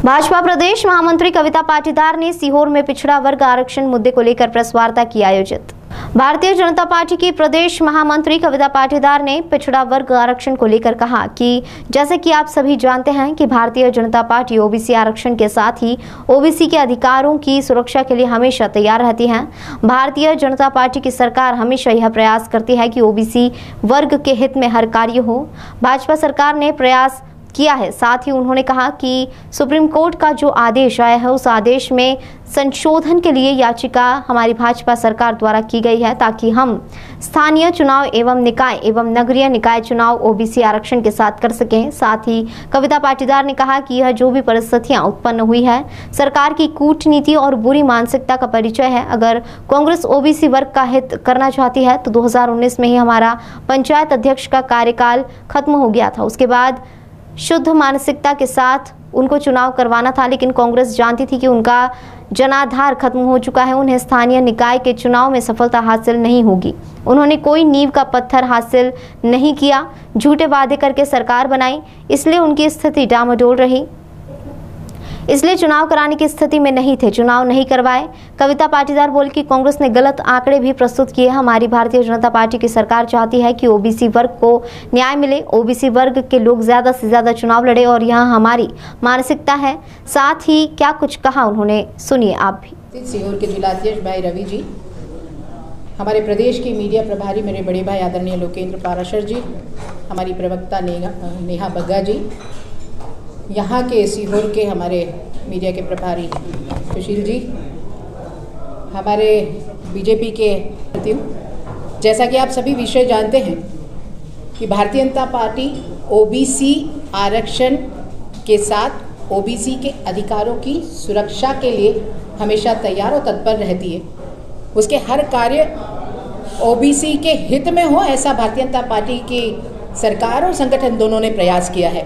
भाजपा प्रदेश महामंत्री कविता पाटीदार ने सीहोर में पिछड़ा वर्ग आरक्षण मुद्दे को लेकर प्रेस वार्ता की आयोजित। भारतीय जनता पार्टी की प्रदेश महामंत्री कविता पाटीदार ने पिछड़ा वर्ग आरक्षण को लेकर कहा कि जैसे कि आप सभी जानते हैं कि भारतीय जनता पार्टी ओबीसी आरक्षण के साथ ही ओबीसी के अधिकारों की सुरक्षा के लिए हमेशा तैयार रहती है। भारतीय जनता पार्टी की सरकार हमेशा यह प्रयास करती है कि ओबीसी वर्ग के हित में हर कार्य हो। भाजपा सरकार ने प्रयास किया है। साथ ही उन्होंने कहा कि सुप्रीम कोर्ट का जो आदेश आया है उस आदेश में संशोधन के लिए याचिका हमारी भाजपा सरकार द्वारा की गई है ताकि हम स्थानीय चुनाव एवं निकाय एवं नगरीय निकाय चुनाव ओबीसी आरक्षण के साथ कर सकें। साथ ही कविता पाटीदार ने कहा कि यह जो भी परिस्थितियां उत्पन्न हुई है सरकार की कूटनीति और बुरी मानसिकता का परिचय है। अगर कांग्रेस ओबीसी वर्ग का हित करना चाहती है तो 2019 में ही हमारा पंचायत अध्यक्ष का कार्यकाल खत्म हो गया था। उसके बाद शुद्ध मानसिकता के साथ उनको चुनाव करवाना था, लेकिन कांग्रेस जानती थी कि उनका जनाधार खत्म हो चुका है, उन्हें स्थानीय निकाय के चुनाव में सफलता हासिल नहीं होगी। उन्होंने कोई नींव का पत्थर हासिल नहीं किया, झूठे वादे करके सरकार बनाई, इसलिए उनकी स्थिति डामाडोल रही, इसलिए चुनाव कराने की स्थिति में नहीं थे, चुनाव नहीं करवाए। कविता पाटीदार बोली कि कांग्रेस ने गलत आंकड़े भी प्रस्तुत किए। हमारी भारतीय जनता पार्टी की सरकार चाहती है कि ओबीसी वर्ग को न्याय मिले, ओबीसी वर्ग के लोग ज्यादा से ज्यादा चुनाव लड़े और यह हमारी मानसिकता है। साथ ही क्या कुछ कहा उन्होंने, सुनिए आप भी। सीहोर के जिलाध्यक्ष भाई रवि जी, हमारे प्रदेश की मीडिया प्रभारी मेरे बड़े भाई आदरणीय लोकेंद्र पाराशर जी, हमारी प्रवक्ता नेहा बग्गा जी, यहाँ के सीहोर के हमारे मीडिया के प्रभारी सुशील जी, हमारे बीजेपी के साथियों, जैसा कि आप सभी विषय जानते हैं कि भारतीय जनता पार्टी ओबीसी आरक्षण के साथ ओबीसी के अधिकारों की सुरक्षा के लिए हमेशा तैयार और तत्पर रहती है। उसके हर कार्य ओबीसी के हित में हो, ऐसा भारतीय जनता पार्टी की सरकार और संगठन दोनों ने प्रयास किया है।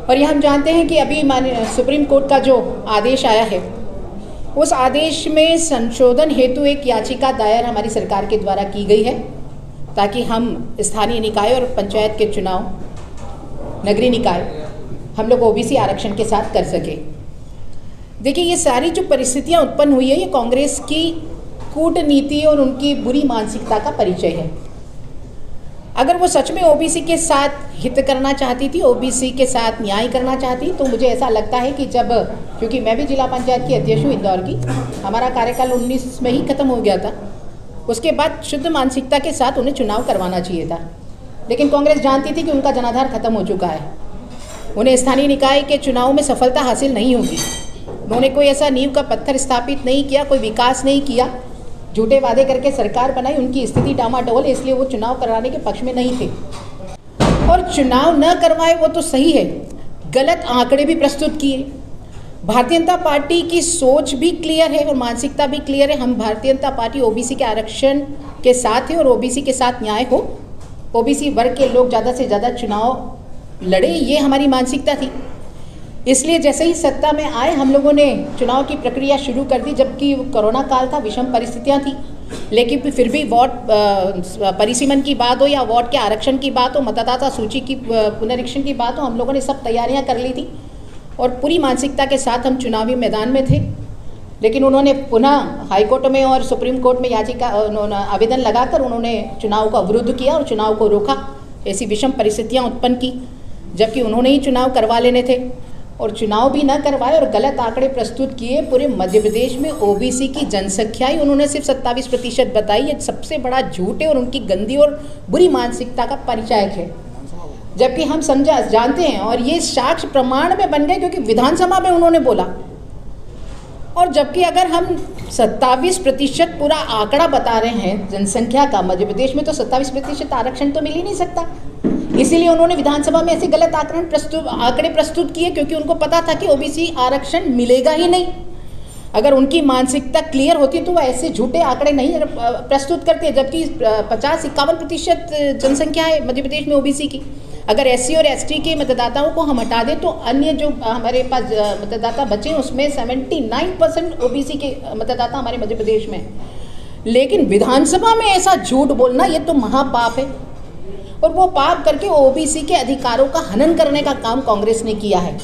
और यह हम जानते हैं कि अभी सुप्रीम कोर्ट का जो आदेश आया है उस आदेश में संशोधन हेतु एक याचिका दायर हमारी सरकार के द्वारा की गई है ताकि हम स्थानीय निकाय और पंचायत के चुनाव, नगरीय निकाय हम लोग ओबीसी आरक्षण के साथ कर सके। देखिए, ये सारी जो परिस्थितियां उत्पन्न हुई है ये कांग्रेस की कूटनीति और उनकी बुरी मानसिकता का परिचय है। अगर वो सच में ओबीसी के साथ हित करना चाहती थी, ओबीसी के साथ न्याय करना चाहती, तो मुझे ऐसा लगता है कि क्योंकि मैं भी जिला पंचायत की अध्यक्ष हूँ इंदौर की, हमारा कार्यकाल 19 में ही खत्म हो गया था, उसके बाद शुद्ध मानसिकता के साथ उन्हें चुनाव करवाना चाहिए था। लेकिन कांग्रेस जानती थी कि उनका जनाधार खत्म हो चुका है, उन्हें स्थानीय निकाय के चुनाव में सफलता हासिल नहीं होगी। उन्होंने कोई ऐसा नींव का पत्थर स्थापित नहीं किया, कोई विकास नहीं किया, झूठे वादे करके सरकार बनाई, उनकी स्थिति डामाडोल है, इसलिए वो चुनाव कराने के पक्ष में नहीं थे। और चुनाव न करवाए वो तो सही है, गलत आंकड़े भी प्रस्तुत किए। भारतीय जनता पार्टी की सोच भी क्लियर है और मानसिकता भी क्लियर है। हम भारतीय जनता पार्टी ओबीसी के आरक्षण के साथ है और ओबीसी के साथ न्याय हो, ओबीसी वर्ग के लोग ज़्यादा से ज़्यादा चुनाव लड़े, ये हमारी मानसिकता थी। इसलिए जैसे ही सत्ता में आए हम लोगों ने चुनाव की प्रक्रिया शुरू कर दी, जबकि कोरोना काल था, विषम परिस्थितियां थी, लेकिन फिर भी वोट परिसीमन की बात हो या वोट के आरक्षण की बात हो, मतदाता सूची की पुनरीक्षण की बात हो, हम लोगों ने सब तैयारियां कर ली थी और पूरी मानसिकता के साथ हम चुनावी मैदान में थे। लेकिन उन्होंने पुनः हाईकोर्ट में और सुप्रीम कोर्ट में याचिका आवेदन लगाकर उन्होंने चुनाव को अवरुद्ध किया और चुनाव को रोका, ऐसी विषम परिस्थितियाँ उत्पन्न की, जबकि उन्होंने ही चुनाव करवा लेने थे और चुनाव भी न करवाए और गलत आंकड़े प्रस्तुत किए। पूरे मध्य प्रदेश में ओबीसी की जनसंख्या ही उन्होंने सिर्फ 27% बताई। ये सबसे बड़ा झूठ है और उनकी गंदी और बुरी मानसिकता का परिचायक है, जबकि हम जानते हैं और ये साक्ष्य प्रमाण में बन गए क्योंकि विधानसभा में उन्होंने बोला। और जबकि अगर हम 27% पूरा आंकड़ा बता रहे हैं जनसंख्या का मध्य प्रदेश में, तो 27% आरक्षण तो मिल ही नहीं सकता। इसीलिए उन्होंने विधानसभा में ऐसे गलत आंकड़े प्रस्तुत किए क्योंकि उनको पता था कि ओबीसी आरक्षण मिलेगा ही नहीं। अगर उनकी मानसिकता क्लियर होती तो वो ऐसे झूठे आंकड़े नहीं प्रस्तुत करते, जबकि 50-51% जनसंख्या है मध्य प्रदेश में ओबीसी की। अगर एससी और एसटी के मतदाताओं को हम हटा दें तो अन्य जो हमारे पास मतदाता बचे उसमें 79% ओबीसी के मतदाता हमारे मध्य प्रदेश में। लेकिन विधानसभा में ऐसा झूठ बोलना ये तो महापाप है और वो पाप करके ओबीसी के अधिकारों का हनन करने का काम कांग्रेस ने किया है।